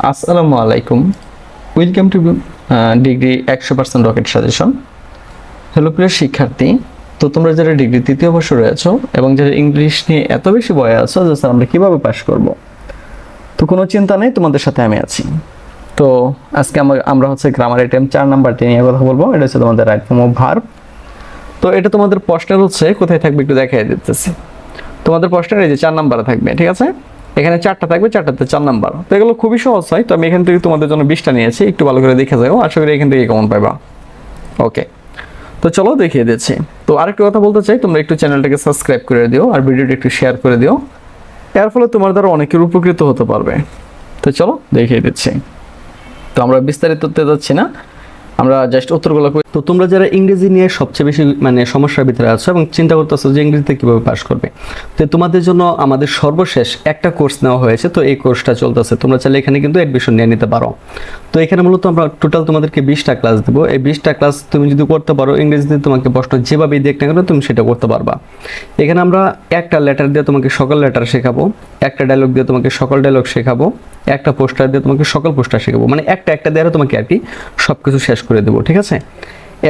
আসসালামু আলাইকুম। Welcome to degree 100% rocket suggestion. Hello প্রিয় শিক্ষার্থী, তো তোমরা যারা ডিগ্রি তৃতীয় বর্ষে রয়েছো এবং যারা ইংলিশ নিয়ে এত বেশি ভয়ে আছো যে স্যার আমরা কীভাবে পাশ করব, তো কোনো চিন্তা নেই, তোমাদের সাথে আমি আছি। তো আজকে আমরা হচ্ছে গ্রামার আইটেম 4 নাম্বারটি নিয়ে কথা বলবো। এটা হচ্ছে তোমাদের রাইট ফর্ম অফ ভার্ব। তো এটা তোমাদের প্রশ্নের হচ্ছে কোথায় থাকবে একটু দেখাই দিতেছি। তোমাদের প্রশ্নের এই যে 4 নাম্বারে থাকবে, ঠিক আছে? এখানে 4টা থাকবে, 4টাতে 4 নাম্বার। তো এগুলো খুবই সহজ হয়। তো আমি এখান থেকে তোমাদের জন্য 20টা নিয়েছি, একটু ভালো করে দেখে যাও, আশা করি এখান থেকে কমন পাইবা। ওকে, তো চলো দেখিয়ে দিচ্ছি। তো আরেকটা কথা বলতে চাই, তোমরা একটু চ্যানেলটাকে সাবস্ক্রাইব করে দিও আর ভিডিওটা একটু শেয়ার করে দিও, এর ফলে তোমার দ্বারা অনেকের উপকৃত হতে পারবে। তো চলো দেখিয়ে দিচ্ছি। তো আমরা বিস্তারিত যাচ্ছি না, আমরা জাস্ট উত্তরগুলো করি। তো তোমরা যারা ইংরেজি নিয়ে সবচেয়ে বেশি সমস্যার ভিতরে আছো এবং চিন্তা করতেছো যে ইংরেজিতে কীভাবে পাস করবে, তো তোমাদের জন্য আমাদের সর্বশেষ একটা কোর্স নেওয়া হয়েছে। তো এই কোর্সটা চলতেছে, তোমরা চাইলে এখানে কিন্তু অ্যাডমিশন নিয়ে নিতে পারো। তো এখানে মূলত আমরা টোটাল তোমাদেরকে 20টা ক্লাস দেবো। এই 20টা ক্লাস তুমি যদি করতে পারো, ইংরেজিতে তোমাকে প্রশ্ন যেভাবেই দেখ না কেন তুমি সেটা করতে পারবা। এখানে আমরা একটা লেটার দিয়ে তোমাকে সকল লেটার শেখাবো, একটা ডায়লগ দিয়ে তোমাকে সকল ডায়লগ শেখাবো, একটা পোস্টার দিয়ে তোমাকে সকল পোস্টার শেখাবো, মানে একটা দিয়ে তোমাকে আর কি সব কিছু শেষ করে দেবো, ঠিক আছে?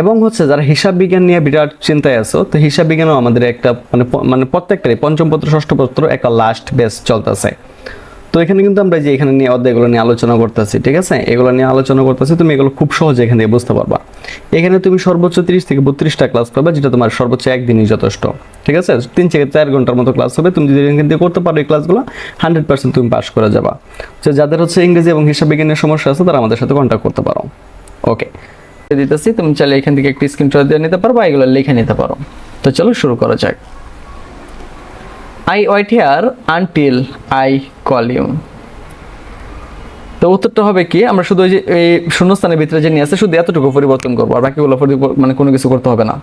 এবং হচ্ছে যারা হিসাব বিজ্ঞান নিয়ে বিরাট চিন্তায় আছো, তো হিসাব বিজ্ঞানও আমাদের একটা প্রত্যেকটারই পঞ্চম পত্র ষষ্ঠ পত্র একটা লাস্ট বেস চলতেছে। তো এখানে কিন্তু আমরা যে এখানে নিয়ে অধ্যায়গুলো নিয়ে আলোচনা করতেছি, ঠিক আছে? এগুলো নিয়ে আলোচনা করতেছি, তুমি এগুলো খুব সহজে এখান থেকে বুঝতে পারবা। এখানে তুমি সর্বোচ্চ 30 থেকে 32টা ক্লাস পাবে, যেটা তোমার সর্বোচ্চ একদিনই যথেষ্ট, ঠিক আছে? 3 থেকে 4 ঘন্টার মতো ক্লাস হবে। তুমি যদি এখান থেকে করতে পারো এই ক্লাসগুলো, 100% তুমি পাস করে যাবা। তো যাদের হচ্ছে ইংরেজি এবং হিসাব বিজ্ঞানের সমস্যা আছে, তারা আমাদের সাথে কন্ট্যাক্ট করতে পারো। ওকে, দিতেছি, তুমি চাইলে এখান থেকে একটি স্ক্রিনশট দিয়ে নিতে পারো বা এগুলো লিখে নিতে পারো। তো চলো শুরু করা যাক। I wait here until I call you. তো উত্তরটা হবে কি, আমরা শুধু ওই যে এই শূন্যস্থানের ভিতরে যে নিয়ে আছে শুধু এতটুকু পরিবর্তন করবো, আর বাকিগুলো কোনো কিছু করতে হবে না।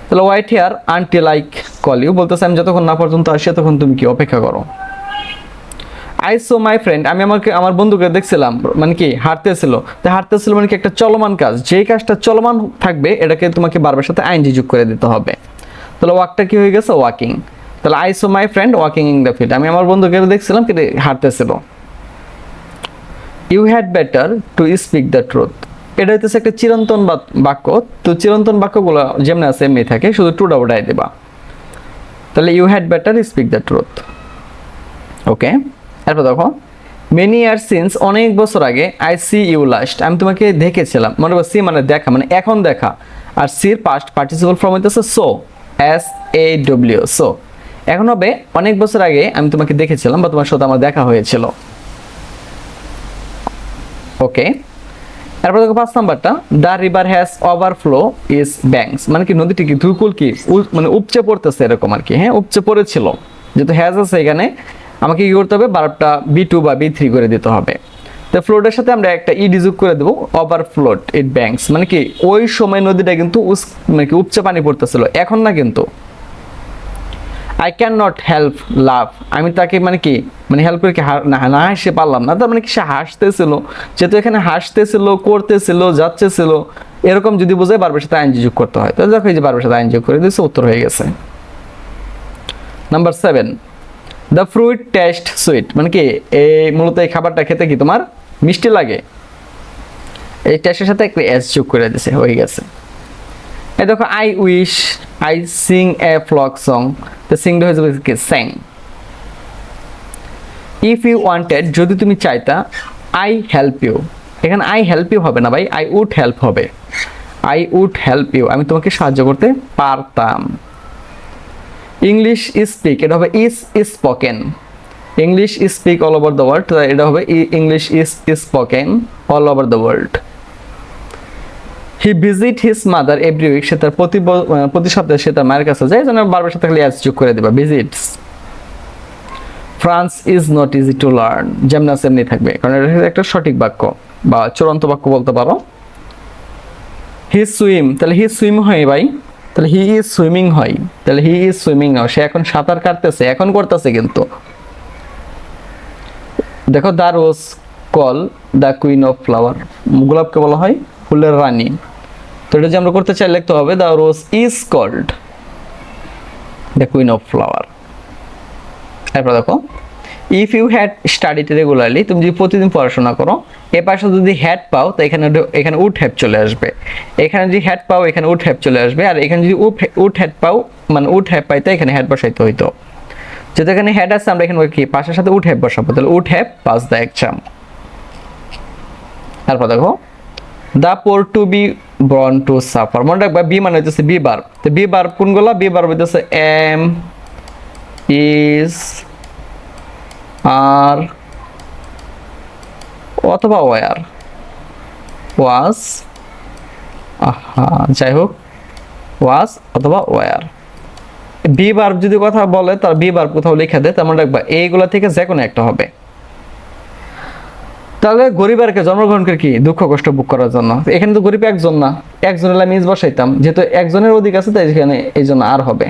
তাহলে wait here until I call you বলতেছে আমি যতক্ষণ না পর্যন্ত আসি তখন তুমি কি অপেক্ষা করো। আই সো মাই ফ্রেন্ড, আমি আমার বন্ধুকে দেখছিলাম, মানে কি হাঁটতেছিল। তো হাঁটতেছিল মানে কি একটা চলমান কাজ, যেই কাজটা চলমান থাকবে এটাকে তোমাকে বারবার সাথে আইনজি যোগ করে দিতে হবে। তাহলে ওয়াকটা কি হয়ে গেছে, ওয়াকিং। তাহলে I saw my friend walking in the field, আমি আমার বন্ধুকে দেখছিলাম কি হাঁটতেছিল। You had better to speak the truth, এটা হইতেছে একটা চিরন্তন বাক্য। তো চিরন্তন বাক্যগুলো যেমনি আছে এমনি থাকে, শুধু ট্রুটা উঠাই দেবা। তাহলে you had better speak the truth. Okay, এরপর দেখো মেনি ইয়ার সিন্স, অনেক বছর আগে। আই সি ইউ লাস্ট, আমি তোমাকে দেখেছিলাম। মনে করো সি মানে দেখা, মানে এখন দেখা, আর সির পাস্ট পার্টিসিপল ফর্ম হইতেছে সো, SAW, সো। এখন হবে অনেক বছর আগে আমি তোমাকে দেখেছিলাম বা তোমার সাথে আমার দেখা হয়েছিল। ওকে, এরপর দেখো 5 নাম্বারটা, the river has overflow is banks, মানে কি নদীটি কি ধুকুল কি মানে উপচে পড়তেছে এরকম আর কি। হ্যাঁ, উপচে পড়েছিল, যেহেতু হ্যাজ আছে এখানে আমাকে কি করতে হবে, বারবটা B2 বা B3 করে দিতে হবে। তো ফ্লোটের সাথে আমরা একটা ইডি যোগ করে দেবো, ওভারফ্লোড ইট ব্যাংকস, মানে কি ওই সময় নদীটা কিন্তু মানে কি উপচে পানি পড়তেছিল, এখন না কিন্তু। আই ক্যান নট হেল্প লাভ, আমি তাকে মানে কি মানে হেল্প করে কি না হাসতে পারলাম না, তার মানে কি সে হাসতেছিল, যেহেতু এখানে হাসতেছিল, করতেছিল, যাচ্ছেছিল, এরকম যদি বোঝায় বারবার সাথে আইনজি যোগ করতে হয়। তো দেখো এই যে বারবার সাথে আইনজি যোগ করে দিয়েছে, উত্তর হয়ে গেছে। Number 7, the fruit taste sweet, মানে কি এই মূলত এই খাবারটা খেতে কি তোমার মিষ্টি লাগে। এই টেস্টের সাথে একটা এস যোগ করে দিয়েছে, হয়ে গেছে। এই দেখো I wish I sing a flock song, তো সিংটা হয়ে যাবে কি স্যাং। ইফ ইউ ওয়ান্টেড, যদি তুমি চাইতা। আই হেল্প ইউ, এখানে আই হেল্প ইউ হবে না ভাই, আই উড হেল্প হবে। আই উড হেল্প ইউ, আমি তোমাকে সাহায্য করতে পারতাম। ইংলিশ স্পিক, এটা হবে is spoken. English speak all over the world, এটা হবে English is spoken all over the world. He visit his mother every week, সে তার প্রতি সপ্তাহে সে তার মায়ের কাছে যায়, যেন বারবার সাথে খালি অ্যাজ যোগ করে দেবা, visits. France is not easy to learn, যেমন আছে এমনি থাকবে, কারণ এটা একটা সঠিক বাক্য বা চূড়ান্ত বাক্য বলতে পারো। হি সুইম, তাহলে হি সুইম হয় ভাই, তাহলে হি ইজ সুইমিং হয়, তাহলে হি ইজ সুইমিং নাও, সে এখন সাঁতার কাটতেছে, এখন করতেছে কিন্তু। দেখো the rose call the queen of flower, গোলাপকে বলা হয় ফুলের রানী। তো এটা যে আমরা করতে চাই লিখতে হবে the rose is called the queen of flower. এরপর দেখো if you had studied regularly, তুমি যদি প্রতিদিন পড়াশোনা করো, এ পাশে যদি হ্যাড পাও তো এখানে উড হ্যাভ চলে আসবে, এখানে যদি হ্যাড পাও এখানে উড হ্যাভ চলে আসবে, আর এখানে যদি উড হ্যাড পাও মানে উড হ্যাভ পাইতে এখানে হ্যাড বসাইতে হইতো। যেহেতু এখানে হ্যাড আছে আমরা এখানে কি পাশের সাথে উড হ্যাভ বসাবো, তাহলে would have pass the exam. তারপর দেখো the poor to be born to suffer, মনে রাখবা বি মানে হইতেছে বি ভার্ব, তো বি ভার্ব কোনগুলা, বি ভার্ব হইতেছে এম, ইজ, আর অথবা ওয়ার, ওয়াজ, যাই হোক ওয়াজ অথবা ওয়ার। বি ভার্ব যদি কথা বলে তার বি ভার্ব কোথাও লিখে দেয়, তেমন রাখবা এইগুলা থেকে যে কোনো একটা হবে। তাহলে গরিব আর কে জন্মগ্রহণ করে কি দুঃখ কষ্ট ভোগ করার জন্য, এখানে তো গরিব একজন না, একজন হলে আমি ইজ বসাইতাম, যেহেতু একজনের অধিক আছে তাই এখানে এই জন্য আর হবে।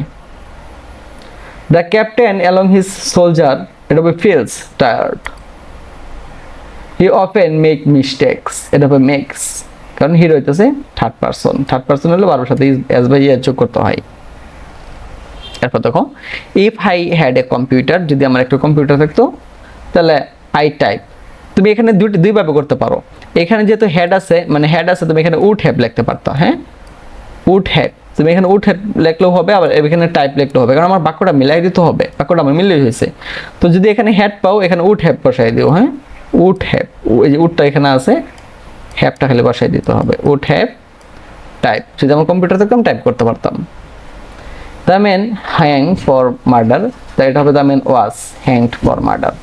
The captain along his soldier, এটা হবে ফিলস টায়ার্ড। হি অফেন মেক মিস্টেকস, এটা হবে মেক্স, কারণ হি রইতেছে থার্ড পারসন, থার্ড পারসন হলে বারবার সাথে এস বাই এর যোগ করতে হয়। এরপর দেখো if I had a computer, যদি আমার একটা কম্পিউটার থাকতো তাহলে আই টাইপ, তুমি এখানে দুইভাবে করতে পারো। এখানে যেহেতু হেড আছে মানে হেড আছে, তুমি এখানে উড হ্যাভ লিখতে পারতো, হ্যাঁ উড হ্যাভ, তুমি এখানে উড হ্যাভ লিখলেও হবে, আবার এখানে টাইপ লিখলেও হবে, কারণ আমার বাক্যটা মিলাই দিতে হবে, বাক্যটা আমার মিলেই হয়েছে। তো যদি এখানে হেড পাও এখানে উড হ্যাভ বসাই দিও, হ্যাঁ উড হ্যাভ, এই যে উডটা এখানে আছে, হ্যাভটা খালি বসাই দিতে হবে, উড হ্যাভ টাইপ, যদি আমার কম্পিউটার থাকতাম টাইপ করতে পারতাম। The man hang for murder, তাই এটা হবে the man was hanged for murder.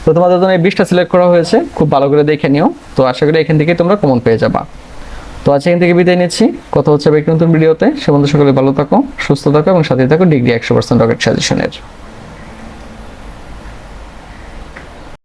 তো তোমাদের জন্য এই 20টা সিলেক্ট করা হয়েছে, খুব ভালো করে দেখে নিও। তো আশা করি এখান থেকে তোমরা কমন পেয়ে যাবা। তো আজ এখান থেকে বিদায় নিচ্ছি, কথা হচ্ছে একটি নতুন ভিডিওতে। সে বন্ধু সকলে ভালো থাকো, সুস্থ থাকো এবং সাথে থাকো ডিগ্রি 100% রকেট সাজেশনের।